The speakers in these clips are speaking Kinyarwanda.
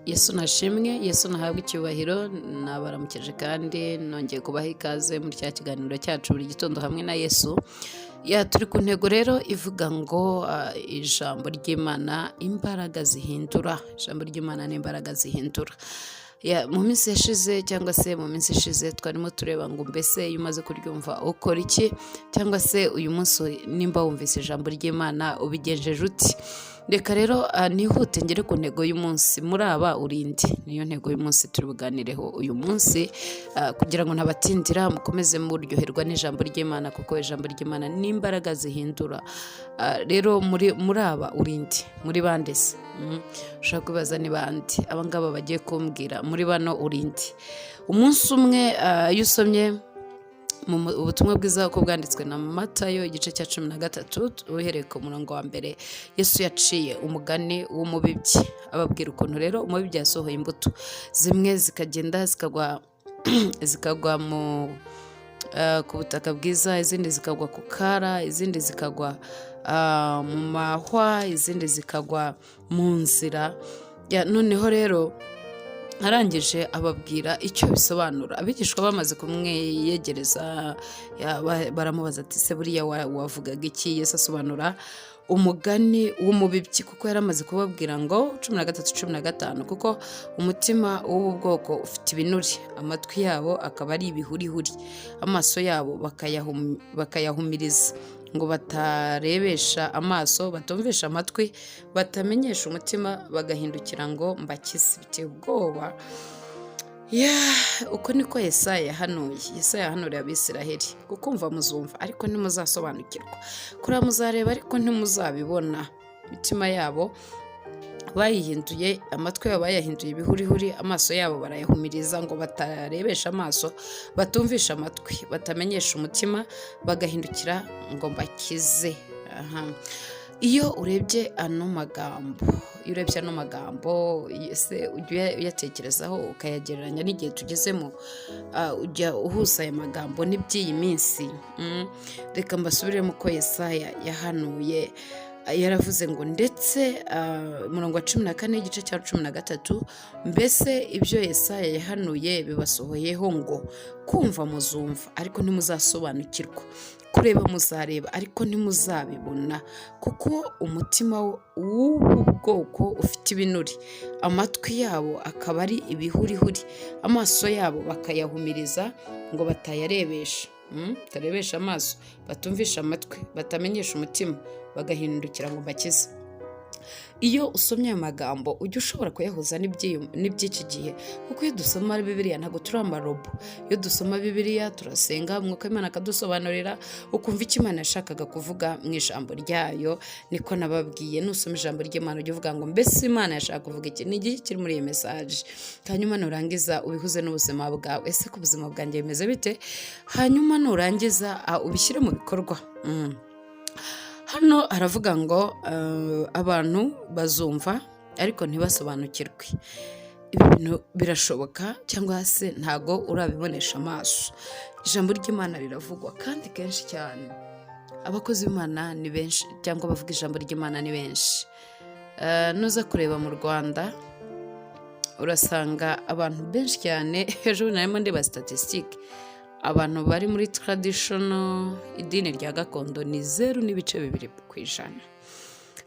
Yesu nashimwe, Yesu nahabwe icyubahiro, nabaramukije kandi nongeye kubaha ikaze muri cya kiganiro cyacu buri gitondo hamwe na Yesu. Turi ku ntego rero ivuga ngo ijambo ry'Imana imbaraga zihindura. Ijambo ry'Imana ni imbaraga zihindura. Mu minsi yashize cyangwa se mu minsi ishize twarimo tureba ngo mbese iyo umaze kuryumva ukora iki, cyangwa se uyu munsi nimba wumvise ijambo ry'Imana ubigenjeje uti. Reka rero nihute ngere ku ntego y'umunsi, muri aba urinde. Niyo ntego y'umunsi turi buganireho uyu munsi, kugira ngo ntabatindira mukomeze muryoherwa n'ijambo ry'Imana, kuko ijambo ry'Imana ni imbaraga zihindura. Rero muri aba urinde, muri bande se? Ushaka kwibaza ni bande abangaba bagiye kumbwira muri bano urinde. Umunsi umwe iyo usomye ubutumwa bwiza uko bwanditswe na Matayo igice cya 13 uhereye ku murongo wa mbere, Yesu yaciye umugani w'umubibyi ababwira ukuntu rero umubibyi yasohoye imbuto, zimwe zikagenda zikagwa ku butaka bwiza, izindi zikagwa ku kara, izindi zikagwa mu mahwa, izindi zikagwa mu nzira. Noneho rero arangije ababwira icyo bisobanura. Abigishwa bamaze kumwiyegereza baramubaza ati se buriya wavugaga iki? Yesu asobanura umugani w'umubibyi, kuko yaramaze kubabwira ngo 13:15, kuko umutima w'ubu bwoko ufite ibinuri, amatwi yabo akaba ari ibihurihuri, amaso yabo bakayahumiriza, ngo batarebesha amaso, batumvisha amatwi, batamenyesha umutima, bagahindukira ngo mbakize. Biteye ubwoba. Uko niko Yesaya yahanuye. Yesaya yahanuriye Abisiraheli, kukumva muzumva ariko ntimuzasobanukirwa, kureba muzareba ariko ntimuzabibona. Imitima yabo bayihinduye, amatwi yabo bayahinduye ibihurihuri, amaso yabo barayahumiriza, ngo batarebesha amaso, batumvisha amatwi, batamenyesha umutima, bagahindukira ngo mbakize. Iyo urebye ano magambo ese ujya uyatekerezaho ukayagereranya n'igihe tugezemo, ujya uhuza aya magambo n'iby'iyi minsi. Reka mbasubiremo ko Yesaya yahanuye. Yaravuze ngo ndetse umurongo wa 14 igice cya 13, mbese ibyo Yesaya yahanuye bibasohoyeho ngo kumva muzumva ariko ntimuzasobanukirwa, kureba muzareba ariko ntimuzabibona, kuko umutima w'ubu bwoko ufite ibinuri, amatwi yabo akaba ari ibihurihuri, amaso yabo bakayahumiriza, ngo batarebesha amaso, batumvisha amatwi, batamenyesha umutima, bagahindukira ngo mbakize. Iyo usomye aya magambo ujya ushobora kuyahuza n'iby'iki gihe, kuko iyo dusoma Bibiliya ntabwo turi amarobo. Iyo dusoma Bibiliya turasenga, Umwuka w'Imana akadusobanurira, ukumva icyo Imana yashakaga kuvuga mu ijambo ryayo. Niko nababwiye, nusoma ijambo ry'Imana ujya uvuga ngo mbese Imana yashaka kuvuga iki, ni iki kiri muri iyi message. Hanyuma nurangiza ubihuze n'ubuzima bwawe, ese ku buzima bwanjye bimeze bite? Hanyuma nurangiza ubishyire mu bikorwa. Hano aravuga ngo abantu bazumva ariko ntibasobanukirwe. Ibi bintu birashoboka, cyangwa se ntago urabibonesha amaso. Ijambo ry'Imana riravugwa kandi kenshi cyane. Abakozi b'Imana ni benshi, cyangwa bavuga ijambo ry'Imana ni benshi. Nuza kureba mu Rwanda urasanga abantu benshi cyane. Ejo narimo ndeba statistique, abantu bari muri traditional idini rya gakondo ni 0.2%.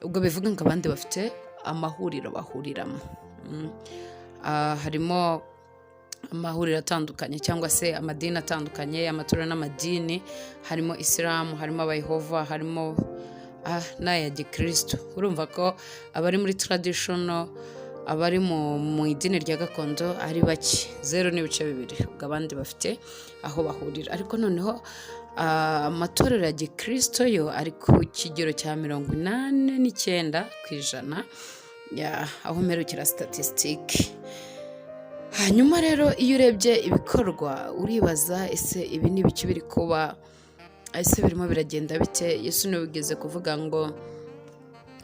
Ubwo bivuga ngo abandi bafite amahuriro bahuriramo. Harimo amahuriro atandukanye, cyangwa se amadini atandukanye, amatorero n'amadini. Harimo Islam, harimo Abayehova, harimo n'aya Gikristo. Urumva ko abari muri traditional, abari mu idini rya gakondo ari bake, 0.2%. Ubwo abandi bafite aho bahurira. Ariko noneho amatorero ya Gikristo yo ari ku kigero cya 89%, aho mperukira statistique. Hanyuma rero iyo urebye ibikorwa uribaza, ese ibi ni biki biri kuba? Ese birimo biragenda bite? Yesu niwe ugeze kuvuga ngo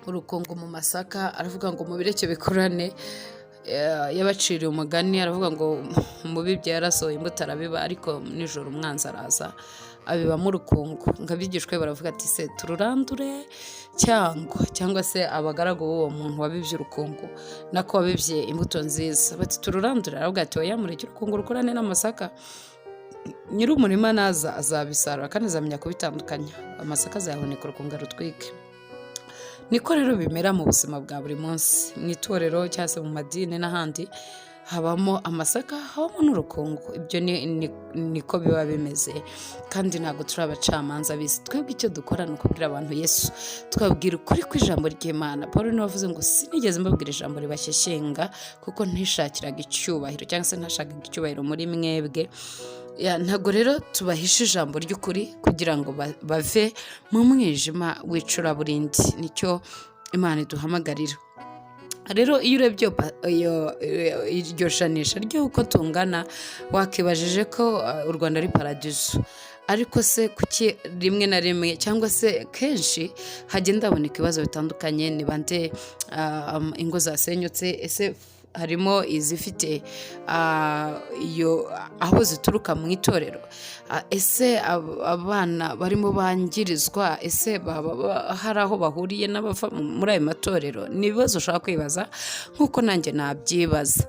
urukungu mu masaka, aravuga ngo mubireke bikorane. Yabaciriye umugani, aravuga ngo umubibyi yarasohoye imbuto arabiba, ariko nijoro umwanzi araza abibamo urukungu, ngabigishwe baravuga ati se tururandure cyangwa se abagaragu b'uwo muntu wabibye urukungu nako wabibye imbuto nziza, bati tururandure, aravuga ati oya, mureke urukungu rukorane n'amasaka, nyir'umurima naza azabisarura kandi azamenya kubitandukanya, amasaka azayahunika urukungu arutwike. Niko rero bimera mu buzima bwa buri munsi, mu itorero cyangwa se mu madini n'ahandi, habamo amasaka, habamo n'urukungu. Ibyo niko biba bimeze, kandi ntabwo turi abacamanza bisi. Twebwe icyo dukora ni ukubwira abantu Yesu, twabwira ukuri kw'ijambo ry'Imana. Paul niwe wavuze ngo sinigeze mbabwira ijambo ribashyeshyenga kuko ntishakiraga icyubahiro cyangwa se ntashakaga icyubahiro muri mwebwe. Ntabwo rero tubahisha ijambo ry'ukuri kugira ngo bave mu mwijima w'icuraburindi, nicyo Imana iduhamagarira. Rero iyo urebye iryo janisha ry'uko tungana, wakibajije ko u Rwanda ari paradizo, ariko se kuki rimwe na rimwe cyangwa se kenshi hagenda haboneka ibibazo bitandukanye? Ni bande ingo zasenyutse? Ese harimo izifite aho zituruka mu itorero? Ese abana barimo bangirizwa? Ese hari aho bahuriye n'abava muri ayo matorero? Ni ibibazo ushaka kwibaza nk'uko nanjye nabyibaza.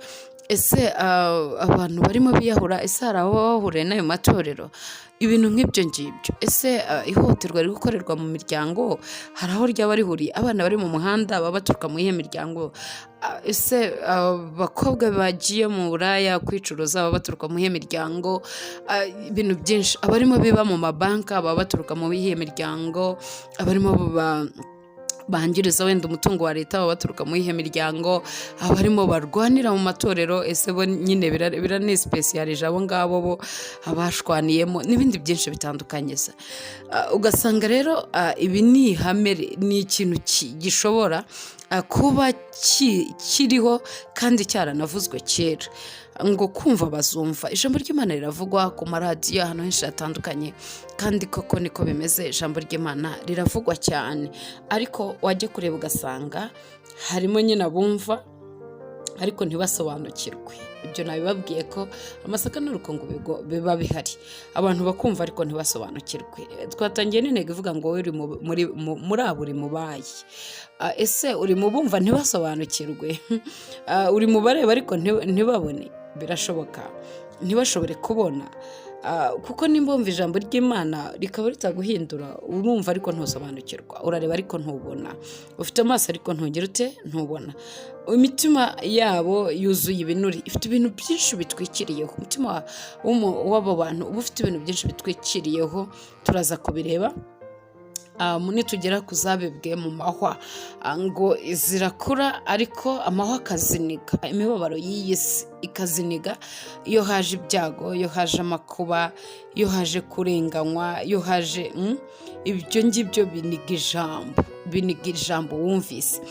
Ese abantu barimo biyahura, ese hari aho bahuriye n'ayo matorero? Ibintu nk'ibyo ngibyo. Ese ihohoterwa riri gukorerwa mu miryango, hari aho ryaba rihuriye? Abana bari mu muhanda baba baturuka mu iyihe miryango? Ese abakobwa bagiye mu buraya kwicuruza baba baturuka mu iyihe miryango? Ibintu byinshi. Abarimo biba mu mabanka baba baturuka mu iyihe miryango? Abarimo bangiriza wenda umutungo wa leta baba baturuka mu iyihe miryango? Abarimo barwanira mu matorero, ese bo nyine biranesipesiyalije abo ngabo bo abashwaniyemo, n'ibindi byinshi bitandukanye. Ugasanga rero ibi ni ihame, ni ikintu gishobora kuba kiriho kandi cyaranavuzwe kera, ngo kumva bazumva. Ijambo ry'Imana riravugwa ku maradiyo ahantu henshi hatandukanye, kandi koko niko bimeze. Ijambo ry'Imana riravugwa cyane, ariko wajya kureba ugasanga harimo nyine abumva ariko ntibasobanukirwe. Ibyo nabibabwiye ko amasaka n'urukungu biba bihari, abantu bakumva ariko ntibasobanukirwe. Twatangiye n'intego ivuga ngo uri muri uri mubayi. Ese uri mu bumva ntibasobanukirwe? Uri mu bareba ariko ntibabone? Birashoboka ntibashobore kubona, kuko nimba wumva ijambo ry'Imana rikaba ritaguhindura, urumva ariko ntusobanukirwa, urareba ariko ntubona, ufite amaso ariko ntubona. Imitima yabo yuzuye ibinuri, ifite ibintu byinshi bitwikiriyeho. Umutima w'abo bantu uba ufite ibintu byinshi bitwikiriyeho. Turaza kubireba nitugera kuzabibwe mu mahwa, ngo zirakura ariko amahwa akaziniga, imibabaro y'iyi si ikaziniga. Iyo haje ibyago, iyo haje amakuba, iyo haje kurenganywa, iyo haje ibyo ngibyo biniga ijambo wumvise.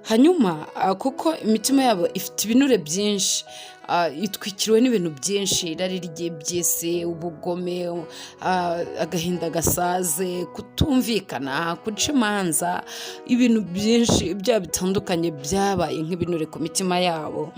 Hanyuma kuko imitima yabo ifite ibinure byinshi, itwikiriwe n'ibintu byinshi, irari ry'iby'isi, ubugome, agahinda gasaze, kutumvikana, guca imanza, ibintu byinshi bya bitandukanye byabaye nk'ibinure ku mitima yabo.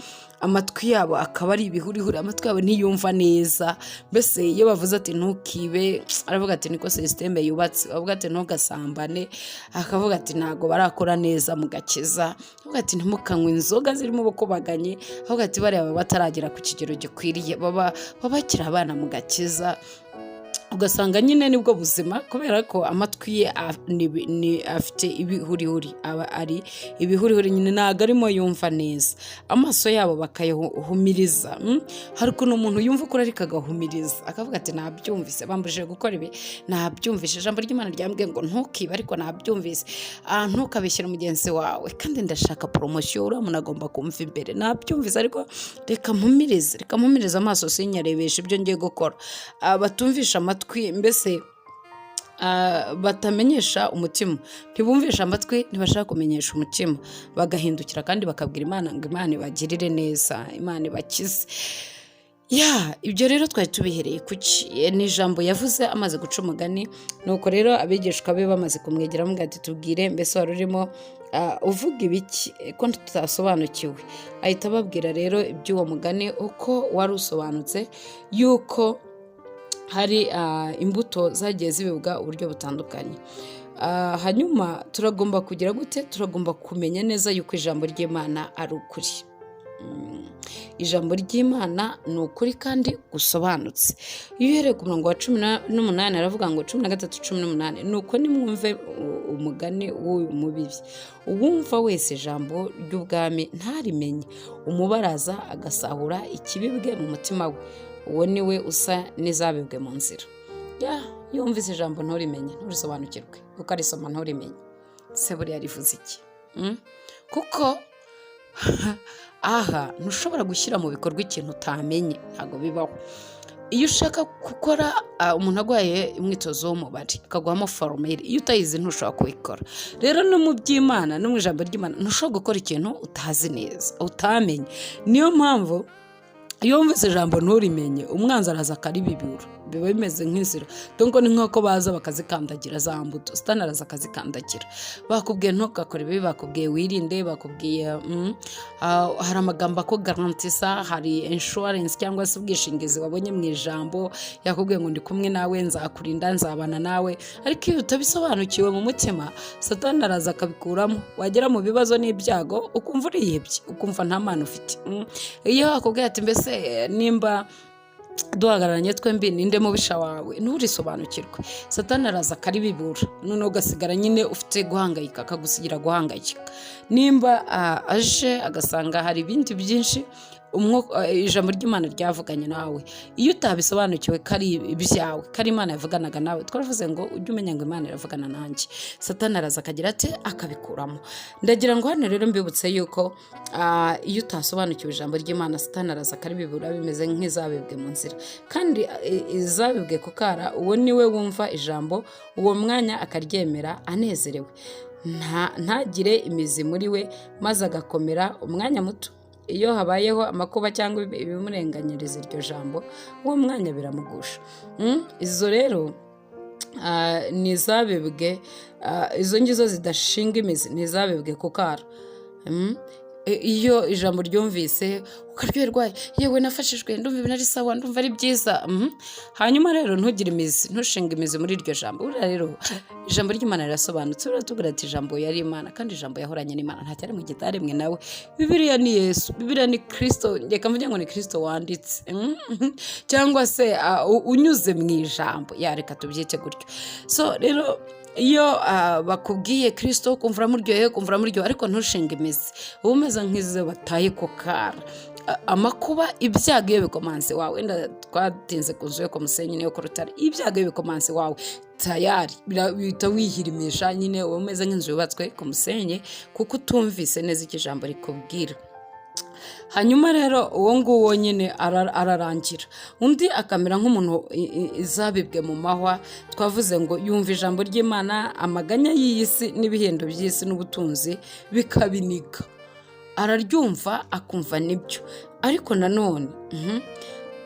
Amatwi yabo akaba ari ibihurihuri, amatwi yabo ntiyumva neza. Mbese iyo bavuze ati ntukibe, aravuga ati niko systeme yubatse. Avuga ati ntugasambane, akavuga ati ntago barakora neza mu gakiza. Avuga ati ntimukanywe inzoga zirimo ubukubaganye. Avuga ati bariya baba bataragera ku kigero gikwiriye, baba bakiri abana mu gakiza. Ugasanga nyine nibwo buzima, kubera ko amatwi ye afite ibihurihuri, aba ari ibihurihuri nyine, ntabwo arimo yumva neza. Amaso yabo bakayahumiriza. Hari ukuntu umuntu yumva ukuri ariko agahumiriza, akavuga ati nabyumvise, bambujije gukora ibi, nabyumvise. Ijambo ry'Imana ryambwiye ngo ntukibe, ariko nabyumvise. Ntukabeshyere mugenzi wawe, kandi ndashaka poromosiyo, uriya muntu agomba kumva imbere. Nabyumvise ariko reka mpumirize amaso sinyarebeshe ibyo ngiye gukora. Batumvisha amatwi, mbese batamenyesha umutima, ntibumvisha amatwi, ntibashaka kumenyesha umutima, bagahindukira kandi bakabwira Imana ngo Imana ibagirire neza, Imana ibakize. Ibyo rero twari tubihereye kuki? Ni ijambo yavuze amaze guca umugani. Nuko rero abigishwa be bamaze kumwegera amuga ati tubwire, mbese wari urimo uvuga ibiki ko tutasobanukiwe? Ahita ababwira rero iby'uwo mugani uko wari usobanutse, yuko hari imbuto zagiye zibibwa uburyo butandukanye. Hanyuma turagomba kugira gute? Turagomba kumenya neza yuko ijambo ry'Imana ari ukuri. Ijambo ry'Imana ni ukuri kandi gusobanutse. Iyo uhereye ku murongo wa 18 aravuga ngo 13:18 nuko nimwumve umugani w'uyu mubibi, uwumva wese ijambo ry'ubwami ntarimenye, umubaraza agasahura ikibibwe mu mutima we, uwo ni we usa n'izabibwe mu nzira. Iyo wumvise ijambo nturimenye, nturisobanukirwe, kuko arisoma nturimenye, se buriya rivuze iki? Kuko aha ntushobora gushyira mu bikorwa ikintu utamenye, ntabwo bibaho. Iyo ushaka gukora umuntu agwaye umwitozo w'umubare akaguhamo formule, iyo utayizi ntushobora kubikora. Rero no mu by'Imana no mu ijambo ry'Imana ntushobora gukora ikintu utazi neza, utamenye. Niyo mpamvu iyo wumvise ijambo nturimenye, umwanzi araza akaribibura, biba bimeze nk'inzira. Donko ni nk'uko baza bakazikandagira za mbuto, Satani araza akazikandagira. Bakubwiye ntukakore ibi, bakubwiye wirinde, bakubwiye hari amagambo ako garantisa, hari insurance cyangwa se ubwishingizi wabonye mu ijambo, yakubwiye ngo ndi kumwe nawe, nzakurinda, nzabana nawe. Ariko iyo utabisobanukiwe mu mutima, Satani araza akabikuramo, wagera mu bibazo n'ibyago ukumva uriyebye, ukumva nta mana ufite. Iyo akubwiye ati mbese nimba duhagararanye twembi ninde mubisha wawe, nturisobanukirwe, Satani araza akaribibura, noneho ugasigara nyine ufite guhangayika, akagusigira guhangayika. Nimba aje agasanga hari ibindi byinshi ijambo ry'Imana ryavuganye nawe, iyo utabisobanukiwe kari ibyawe, kari Imana yavuganaga nawe, twaravuze ngo ujye umenya ngo Imana iravugana nanjye, Satani araza akagira ate akabikuramo. Ndagira ngo hano rero mbibutse yuko iyo utasobanukiwe ijambo ry'Imana, Satani araza akaribibura, bimeze nk'izabibwe mu nzira. Kandi izabibwe ku kara, uwo niwe wumva ijambo uwo mwanya akaryemera anezerewe, ntagire imizi muri we, maze agakomera umwanya muto. Iyo habayeho amakuba cyangwa ibimurenganyiriza iryo jambo, uwo mwanya biramugusha. Izo rero nizabibwe, izo ngizo zidashinga imizi, nizabibwe ku kara. Iyo ijambo ryumvise ukaryoherwa, yewe nafashijwe, ndumva ibintu ari sawa, ndumva ari byiza. Hanyuma rero ntugire imizi, ntushinga imizi muri iryo jambo. Buriya rero ijambo ry'Imana rirasobanutse. Turatubwira ati ijambo yari Imana, kandi ijambo yahoranye n'Imana, nta cyari mu gitaremwe nawe. Bibiliya ni Yesu, Bibiliya ni Kristo, reka mvuge ngo ni Kristo wanditse, cyangwa se unyuze mu ijambo, reka tubyite gutyo. So rero iyo bakubwiye Kristo kumvura muryohe, kumvura muryohe, ariko ntushinga imizi, uba umeze nk'izo bataye ku kara. Amakuba, ibyago iyo bikomanze wawe, wenda twatinze ku nzu yo ku musenyi niyo ku rutare, ibyago iyo bikomanze wawe tayari bihita wihirimisha, nyine uba umeze nk'inzu yubatswe ku musenyi, kuko utumvise neza icyo ijambo rikubwira. Hanyuma rero uwo nguwo nyine ararangira, undi akamera nk'umuntu izabibwe mu mahwa. Twavuze ngo yumva ijambo ry'Imana, amaganya y'iyi si n'ibihendo by'isi n'ubutunzi bikabinika, araryumva akumva nibyo, ariko nanone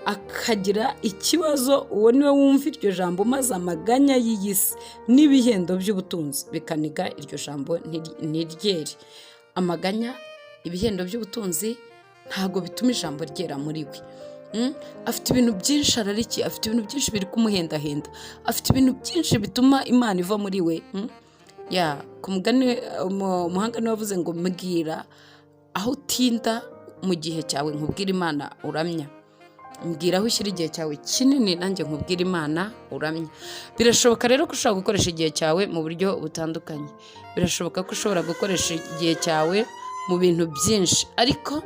akagira ikibazo. Uwo niwe wumva iryo jambo, maze amaganya y'iyi si n'ibihendo by'ubutunzi bikaniga iryo jambo ntiryere. Amaganya, ibihendo by'ubutunzi ntabwo bituma ijambo ryera muri we. Afite ibintu byinshi arariki, afite ibintu byinshi biri kumuhendahenda, afite ibintu byinshi bituma Imana iva muri we. Ku mugani umuhanga niwe wavuze ngo mbwira aho utinda mu gihe cyawe, nkubwira Imana uramya. Mbwira aho ushyira igihe cyawe kinini, nanjye nkubwira Imana uramya. Birashoboka rero ko ushobora gukoresha igihe cyawe mu buryo butandukanye. Birashoboka ko ushobora gukoresha igihe cyawe mu bintu byinshi, ariko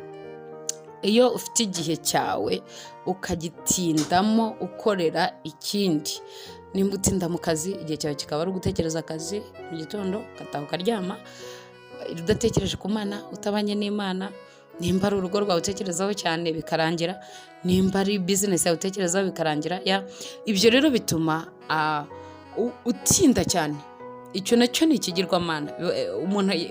iyo ufite igihe cyawe ukagitindamo ukorera ikindi, nimba utinda mu kazi, igihe cyawe kikaba ari ugutekereza akazi mu gitondo, ugataha ukaryama udatekereje ku Mana, utabanye n'Imana. Nimba ari urugo rwawe utekerezaho cyane bikarangira, nimba ari business yawe utekerezaho bikarangira. Ibyo rero bituma utinda cyane. Icyo nacyo ni ikigirwamana.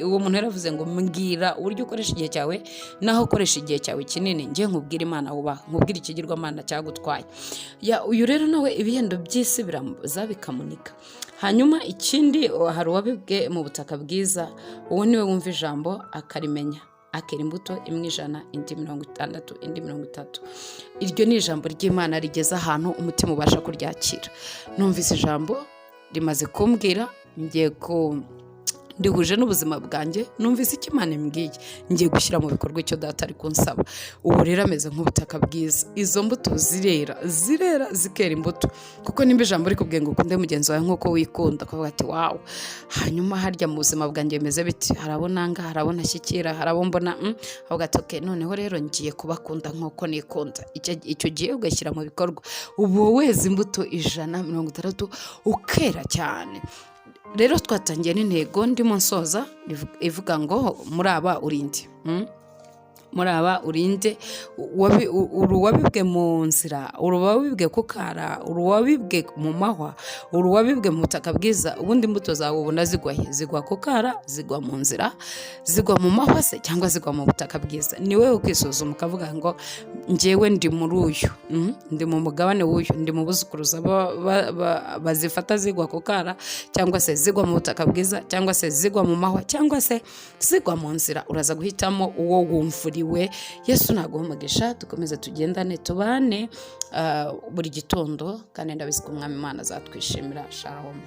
Uwo muntu yaravuze ngo mbwira uburyo ukoresha igihe cyawe, naho ukoresha igihe cyawe kinini, njye nkubwira Imana wubaha, nkubwira ikigirwamana cyagutwaye. Uyu rero nawe ibihendo by'isi biramuza bikamunika. Hanyuma ikindi, hari uwabibwe mu butaka bwiza, uwo niwe wumva ijambo akarimenya, akera imbuto imwe 100, indi 60, indi 30. Iryo ni ijambo ry'Imana rigeze ahantu umutima ubasha kuryakira. Numvise ijambo rimaze kumbwira, ngiye ndihuje n'ubuzima bwanjye, numvise icyo Imana imbwiye, ngiye gushyira mu bikorwa icyo data ari kunsaba. Ubu rero ameze nk'ubutaka bwiza, izo mbuto zirera zikera imbuto, kuko nimba ijambo rikubwiye ngo ukunde mugenzi wawe nk'uko wikunda, ukavuga ati wawu, hanyuma harya mu buzima bwanjye bimeze biti, harabona anga, harabona shyikira, harabona avuga ati okay, noneho rero ngiye kubakunda nk'uko nikunda. Icyo gihe ugashyira mu bikorwa, ubu weze imbuto 160 ukera cyane. Rero twatangiye n'intego ndimo nsoza ivuga ngo muri aba urinde. Muri aba urinde, uruwabibwe mu nzira, uruwabibwe ku kara, uruwabibwe mu mahwa, uruwabibwe mu butaka bwiza. Ubundi imbuto zawe ubona zigwa ku kara, zigwa mu nzira, zigwa mu mahwa se, cyangwa zigwa mu butaka bwiza. Ni wowe ukisuzuma ukavuga ngo njyewe ndi muri uyu, ndi mu mugabane w'uyu, ndi mu buzukuruza bazifata zigwa ku kara, cyangwa se zigwa mu butaka bwiza, cyangwa se zigwa mu mahwa, cyangwa se zigwa mu nzira. Uraza guhitamo uwo wumvuriwe. Yesu naguha umugisha, dukomeze tugendane tubane buri gitondo, kandi ndabizi ko Umwami Imana azatwishimira. Shalom.